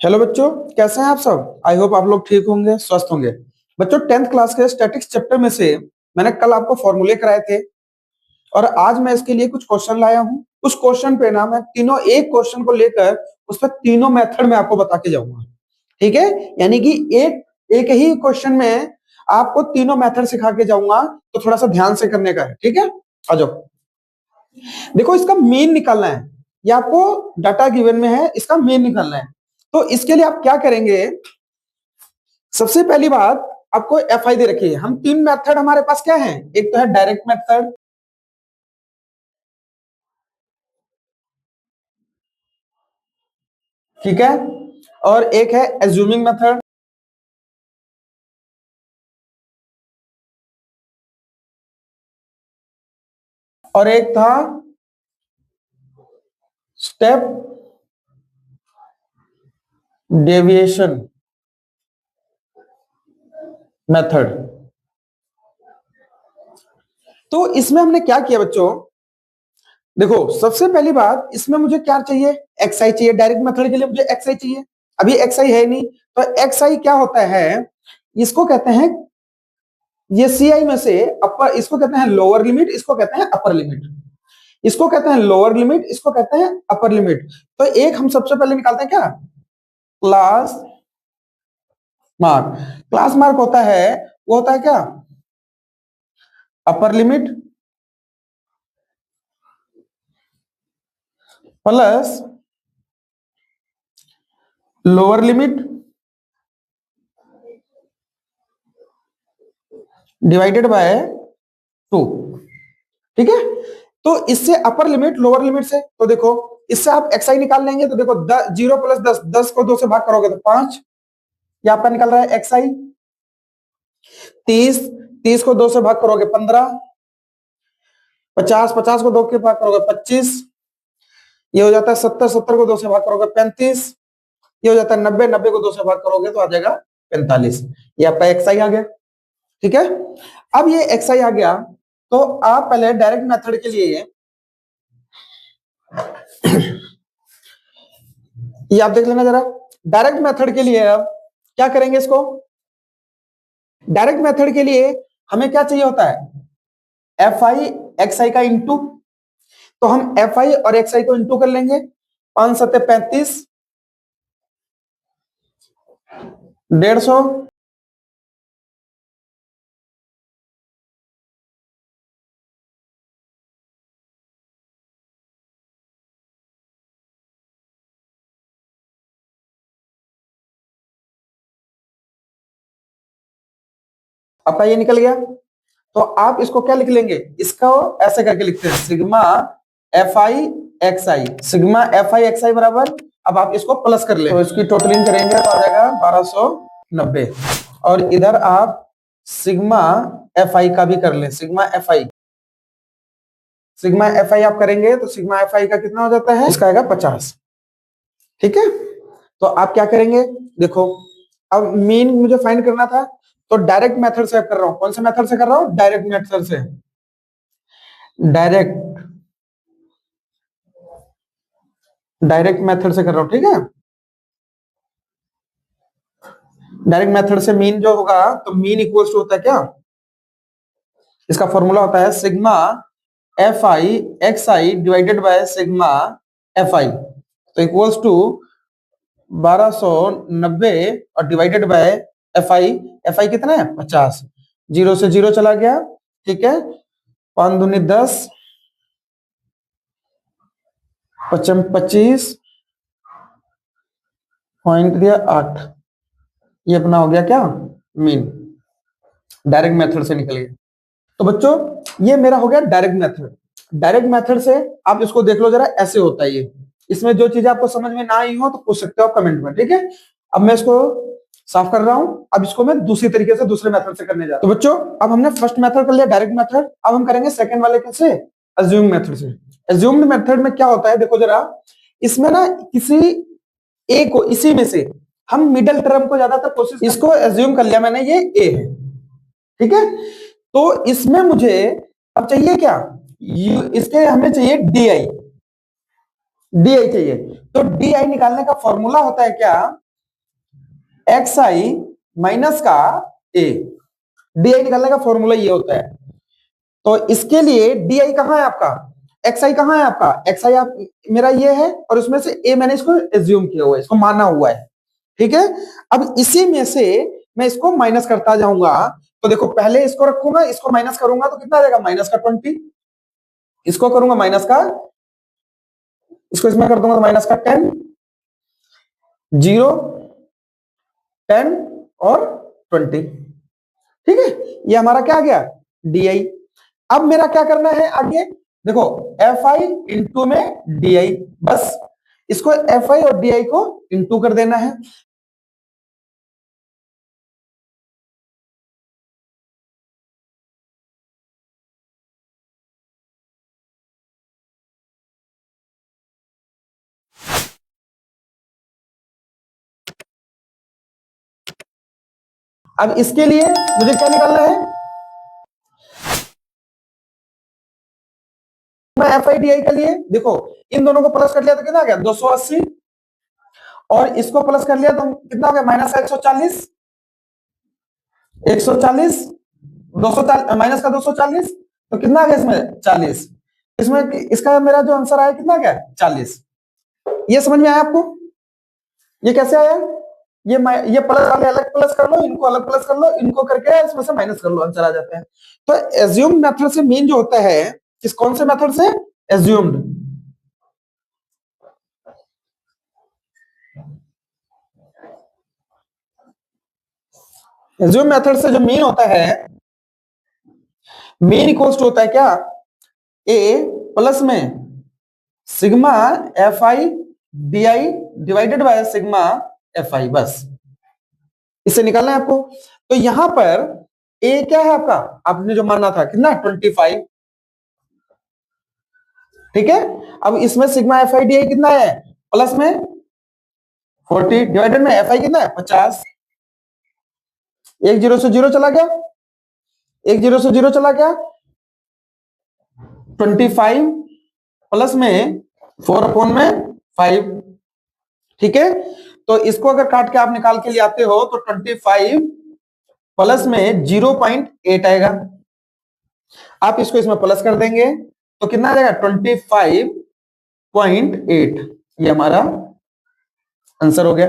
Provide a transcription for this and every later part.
Hello बच्चों, कैसे हैं आप सब। आई होप आप लोग ठीक होंगे, स्वस्थ होंगे। बच्चों, 10th क्लास के स्टैटिक्स चैप्टर में से मैंने कल आपको फॉर्मूले कराए थे और आज मैं इसके लिए कुछ क्वेश्चन लाया हूं। उस क्वेश्चन पे ना मैं तीनों एक क्वेश्चन को लेकर उस पर तीनों मेथड में आपको बता के जाऊंगा। ठीक है, यानी कि एक एक ही क्वेश्चन में आपको तीनों मेथड सिखा के जाऊंगा, तो थोड़ा सा ध्यान से करने का है। ठीक है, आ जाओ। देखो, इसका मीन निकालना है। ये आपको डाटा गिवन में है, इसका मीन निकालना है। तो इसके लिए आप क्या करेंगे, सबसे पहली बात, आपको एफ आई दे रखी है। हम तीन मेथड हमारे पास क्या है, एक तो है डायरेक्ट मेथड, ठीक है, और एक है एज्यूमिंग मेथड, और एक था स्टेप डेविएशन मेथड। तो इसमें हमने क्या किया बच्चों, देखो सबसे पहली बात, इसमें मुझे क्या चाहिए, एक्स आई चाहिए। डायरेक्ट मेथड के लिए मुझे एक्स आई चाहिए। अभी एक्स आई है नहीं, तो एक्स आई क्या होता है, इसको कहते हैं, ये सी आई में से अपर, इसको कहते हैं लोअर लिमिट, इसको कहते हैं अपर लिमिट। इसको कहते हैं लोअर लिमिट, इसको कहते हैं अपर लिमिट। तो एक हम सबसे पहले निकालते हैं क्या, क्लास मार्क। क्लास मार्क होता है, वो होता है क्या, upper limit plus lower limit divided by 2। ठीक है, तो इससे अपर लिमिट लोअर लिमिट से, तो देखो इससे आप एक्स आई निकाल लेंगे। तो देखो 0 प्लस 10, 10 को 2 से भाग करोगे तो 5, ये आपका निकल रहा है एक्स आई। 30, 30 को 2 से भाग करोगे 15, 50, 50 को 2 के भाग करोगे 25, ये हो जाता है 70, 70 को 2 से भाग करोगे 35, ये हो जाता है 90, 90 को 2 से भाग करोगे तो आ जाएगा 45। ये आपका एक्स आई आ गया। ठीक है, अब ये एक्स आई आ गया, तो आप पहले डायरेक्ट मेथड के लिए ये आप देख लेना जरा। डायरेक्ट मेथड के लिए अब क्या करेंगे, इसको डायरेक्ट मेथड के लिए हमें क्या चाहिए होता है, एफ आई एक्स आई का इंटू। तो हम एफ आई और एक्स आई को इंटू कर लेंगे। 5 सत्ते 35, 150, आपका ये निकल गया। तो आप इसको क्या लिख लेंगे, इसको ऐसे करके लिखते हैं, sigma F I X I, sigma F I X I बराबर, अब आप इसको प्लस कर ले, तो इसकी टोटलिंग करेंगे तो आ जाएगा 1290। और इधर आप सिग्मा एफ आई का भी कर ले, सिग्मा एफ आई, सिग्मा एफ आई आप करेंगे तो सिग्मा एफ आई का कितना हो जाता है, इसका आएगा 50। ठीक है, तो आप क्या करेंगे, देखो अब मीन मुझे फाइंड करना था, तो डायरेक्ट मेथड से कर रहा हूं। कौन से मेथड से कर रहा हूं, डायरेक्ट मेथड से, डायरेक्ट डायरेक्ट मेथड से कर रहा हूं। ठीक है, डायरेक्ट मेथड से मीन जो होगा, तो मीन इक्वल्स टू होता है क्या, इसका फॉर्मूला होता है sigma F I X I divided by sigma F आई, तो इक्वल्स टू 1290 और divided by F I. F I कितना है, 50। 0 से 0 चला गया। ठीक है, 5 दूनी 10, 25 पॉइंट दिया 8, ये अपना हो गया क्या, मीन। डायरेक्ट मेथड से निकल गया। तो बच्चों ये मेरा हो गया डायरेक्ट मेथड। डायरेक्ट मेथड से आप इसको देख लो जरा, ऐसे होता है ये। इसमें जो चीजें आपको समझ में ना आई हो तो पूछ सकते हो आप कमेंट में। ठीक है, अब मैं इसको साफ कर रहा हूं। अब इसको मैं दूसरी तरीके से दूसरे मेथड से करने जा रहा हूं। तो बच्चों अब हमने फर्स्ट मेथड कर लिया डायरेक्ट मेथड, अब हम करेंगे सेकंड वाले कैसे, अज्यूम मेथड से। अज्यूम्ड मेथड में क्या होता है, देखो जरा, इसमें ना किसी ए को, इसी में से हम मिडिल टर्म को ज्यादातर कोशिश, इसको अज्यूम कर लिया मैंने, ये ए है। ठीक है, तो इसमें मुझे अब चाहिए क्या, इसके हमें चाहिए डी आई, डी आई चाहिए। तो डी आई निकालने का फॉर्मूला होता है क्या, एक्स आई माइनस का ए। डी आई निकालने का फॉर्मूला ये होता है। तो इसके लिए डी आई कहां है आपका, एक्स आई कहां है आपका, एक्स आई आप मेरा ये है और उसमें से ए मैंने इसको एज्यूम किया हुआ है, इसको माना हुआ है। ठीक है, अब इसी में से मैं इसको माइनस करता जाऊंगा। तो देखो पहले इसको रखूंगा, इसको माइनस करूंगा तो कितना आ जाएगा, माइनस का 20। इसको करूंगा माइनस का, इसको इसमें कर दूंगा तो माइनस का 10, 0, 10 और 20। ठीक है, ये हमारा क्या आ गया, डी आई। अब मेरा क्या करना है आगे, देखो एफ आई इंटू में डी आई, बस इसको एफ आई और डी आई को इंटू कर देना है। अब इसके लिए मुझे क्या निकालना है, मैं एफ आई डी आई के लिए देखो इन दोनों को प्लस कर लिया तो कितना आ गया 280, और इसको प्लस कर लिया तो कितना हो गया माइनस का 140, 140, 240 माइनस का 240, तो कितना आ गया इसमें 40। इसमें इसका मेरा जो आंसर आया कितना गया 40। ये समझ में आया आपको, ये कैसे आया, ये प्लस वाले अलग प्लस कर लो, इनको अलग प्लस कर लो, इनको करके इसमें से माइनस कर लो, आंसर आ जाता है। तो एज्यूम मेथड से मेन जो होता है, किस कौन से मेथड से, एज्यूम्ड। एज्यूम मेथड से जो मेन होता है, मेन इक्वल्स टू होता है क्या, ए प्लस में sigma F I D I divided by sigma F आई, बस इससे निकालना है आपको। तो यहां पर ए क्या है आपका, आपने जो माना था कितना 25। ठीक है, अब इसमें sigma F I D I कितना है, प्लस में 40 डिवाइडेड में एफ आई कितना है 50। एक जीरो से जीरो चला गया, एक जीरो से जीरो चला गया, 25 प्लस में 4 अपॉन में 5। ठीक है, तो इसको अगर काट के आप निकाल के ले आते हो तो 25 प्लस में 0.8 आएगा। आप इसको इसमें प्लस कर देंगे तो कितना आ जाएगा 25.8। ये हमारा आंसर हो गया।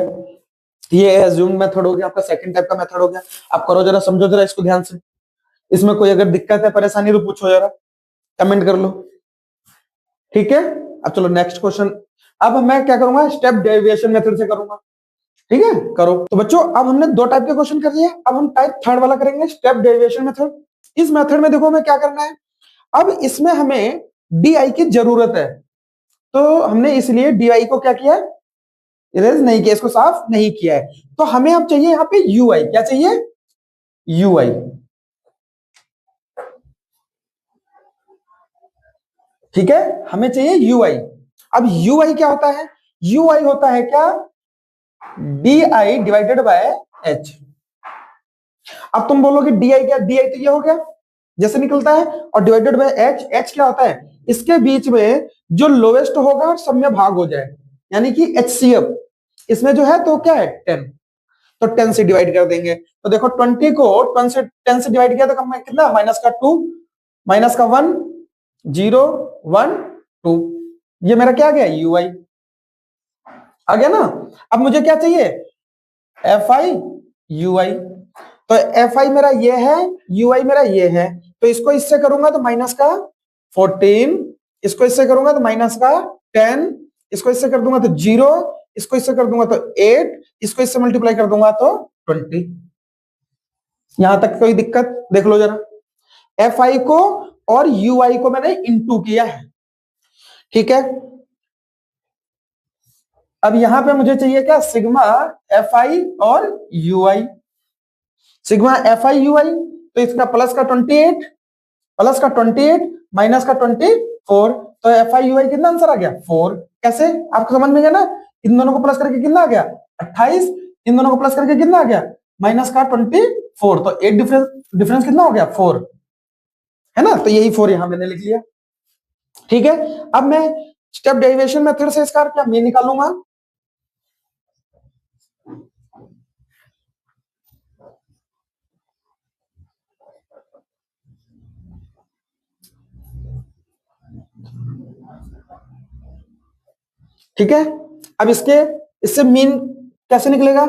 ये एज्यूम मेथड हो गया, आपका सेकंड टाइप का मेथड हो गया। आप करो जरा, समझो जरा इसको ध्यान से। इसमें कोई अगर दिक्कत है परेशानी तो पूछो जरा, कमेंट कर लो। ठीक है, अब चलो नेक्स्ट क्वेश्चन। अब मैं क्या करूंगा, स्टेप डेविएशन मेथड से करूंगा। ठीक है, करो। तो बच्चों अब हमने दो टाइप के क्वेश्चन कर लिए, अब हम टाइप थर्ड वाला करेंगे, स्टेप डेविएशन मेथड। इस मेथड में देखो हमें क्या करना है, अब इसमें हमें डी आई की जरूरत है, तो हमने इसलिए डी आई को क्या किया, इरेज नहीं किया, इसको साफ नहीं किया है। तो हमें अब चाहिए यहाँ पे यू आई, क्या चाहिए, यू आई। ठीक है, हमें चाहिए यू आई। अब यू आई क्या होता है, यू आई होता है क्या, D I divided by H. अब तुम बोलोगे डी आई क्या, डी आई तो ये हो गया जैसे निकलता है, और डिवाइडेड बाय एच, एच क्या होता है, इसके बीच में जो लोवेस्ट होगा और सब में भाग हो जाए, यानी कि एच सी एफ। इसमें जो है तो क्या है 10, तो 10 से डिवाइड कर देंगे। तो देखो 20 को 10 से डिवाइड किया तो कितना, माइनस का 2, माइनस का 1, 0, 1, 2। ये मेरा क्या आ गया, यू आई आ गया ना। अब मुझे क्या चाहिए, एफ आई यू आई। तो एफ आई मेरा ये है, यू आई मेरा ये है, तो इसको इससे करूंगा तो माइनस का 14, इसको इससे करूंगा तो माइनस का 10, इसको इससे कर दूंगा तो 0, इसको इससे कर दूंगा तो 8, इसको इससे मल्टीप्लाई कर दूंगा तो 20। यहां तक कोई दिक्कत, देख लो जरा। एफ आई को और यू आई को मैंने इंटू किया है। ठीक है, अब यहां पे मुझे चाहिए क्या, सिग्मा एफ आई और U I. Sigma F I U I, तो इसका प्लस का 28, प्लस का 28 माइनस का 24, तो एफ आई यू आई कितना आंसर आ गया 4। कैसे, आपको समझ में गया ना, इन दोनों को प्लस करके कितना आ गया 28, इन दोनों को प्लस करके कितना आ गया माइनस का 24, तो 8 डिफरेंस, डिफरेंस कितना हो गया 4, है ना। तो यही 4 यहां मैंने लिख लिया। ठीक है, अब मैं स्टेप डेरिवेशन मेथड से इसका क्या मैं निकालूंगा। ठीक है। अब इससे मीन कैसे निकलेगा?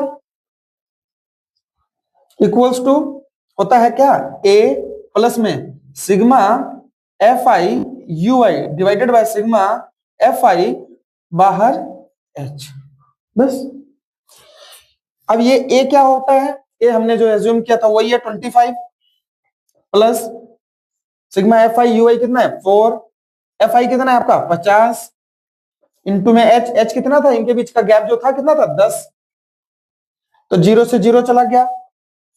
इक्वल्स टू होता है क्या, ए प्लस में sigma F I U I divided by sigma F आई बाहर एच, बस। अब ये ए क्या होता है? ए हमने जो एज्यूम किया था वही है 25 plus sigma F I U I कितना है 4, एफ आई कितना है आपका 50 इंटू में एच कितना था, इनके बीच का गैप जो था कितना था 10, तो 0 से 0 चला गया,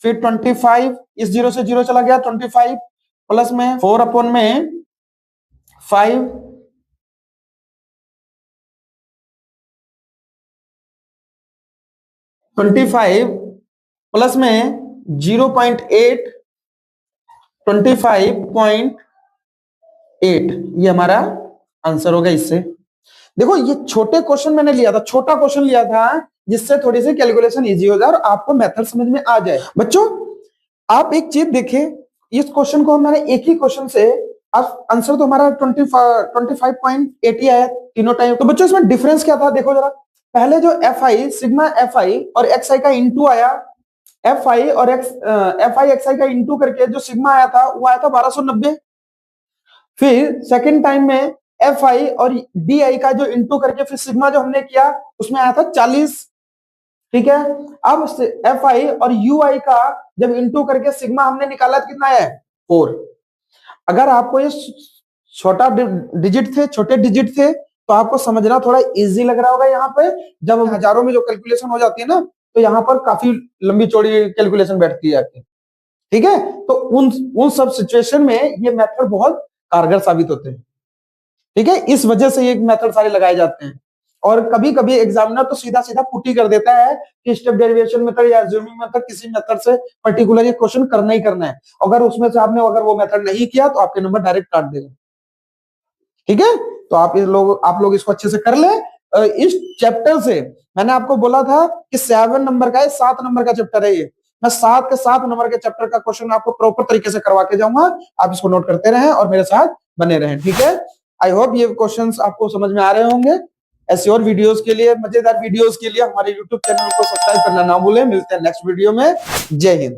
फिर 25 इस 0 से 0 चला गया 25 प्लस में 4 अपॉन में 5 25 प्लस में 0.8 25.8, ये हमारा आंसर होगा इससे। देखो ये छोटे क्वेश्चन मैंने लिया था, छोटा क्वेश्चन लिया था जिससे थोड़ी सी कैलकुलेशन इजी हो जाए और आपको मेथड समझ में आ जाए। बच्चों आप एक चीज देखें, इस क्वेश्चन को मैंने एक ही क्वेश्चन से अब आंसर तो हमारा 25.80 आया तीनों टाइम। तो बच्चों इसमें डिफरेंस क्या था देखो जरा, पहले जो F I sigma F I और एक्स आई का इंटू आया, एफ आई और एफ आई एक्स आई का इंटू करके जो सिग्मा आया था वो आया था 1290। फिर सेकंड टाइम में एफ आई और डी आई का जो इंटू करके फिर सिग्मा जो हमने किया उसमें आया था 40, ठीक है। अब एफ आई और यू आई का जब इंटू करके सिग्मा हमने निकाला कितना है 4। अगर आपको ये छोटा डिजिट थे, छोटे डिजिट थे तो आपको समझना थोड़ा इजी लग रहा होगा। यहाँ पे जब हजारों में जो कैलकुलेशन हो जाती है ना तो यहाँ पर काफी लंबी चौड़ी कैलकुलेशन बैठती है आपकी, ठीक है। तो उन सब सिचुएशन में ये मेथड बहुत कारगर साबित होते हैं, ठीक है। इस वजह से ये मेथड सारे लगाए जाते हैं। और कभी कभी एग्जामिनर तो सीधा सीधा पुट ही कर देता है कि स्टेप डेरिवेशन मेथड या अज्यूमिंग मेथड किसी मेथड से पर्टिकुलर ये क्वेश्चन करना ही करना है। अगर उसमें से आपने अगर वो मेथड नहीं किया तो आपके नंबर डायरेक्ट काट देगा, ठीक है। तो आप लोग इसको अच्छे से कर ले। इस चैप्टर से मैंने आपको बोला था कि 7 नंबर का है, 7 नंबर का चैप्टर है ये। मैं 7 के 7 नंबर के चैप्टर का क्वेश्चन आपको प्रॉपर तरीके से करवा के जाऊंगा। आप इसको नोट करते रहें और मेरे साथ बने रहें, ठीक है। आई होप ये क्वेश्चंस आपको समझ में आ रहे होंगे। ऐसी और वीडियोस के लिए, मजेदार वीडियोस के लिए हमारे यूट्यूब चैनल को सब्सक्राइब करना ना भूलें। मिलते हैं नेक्स्ट वीडियो में। जय हिंद।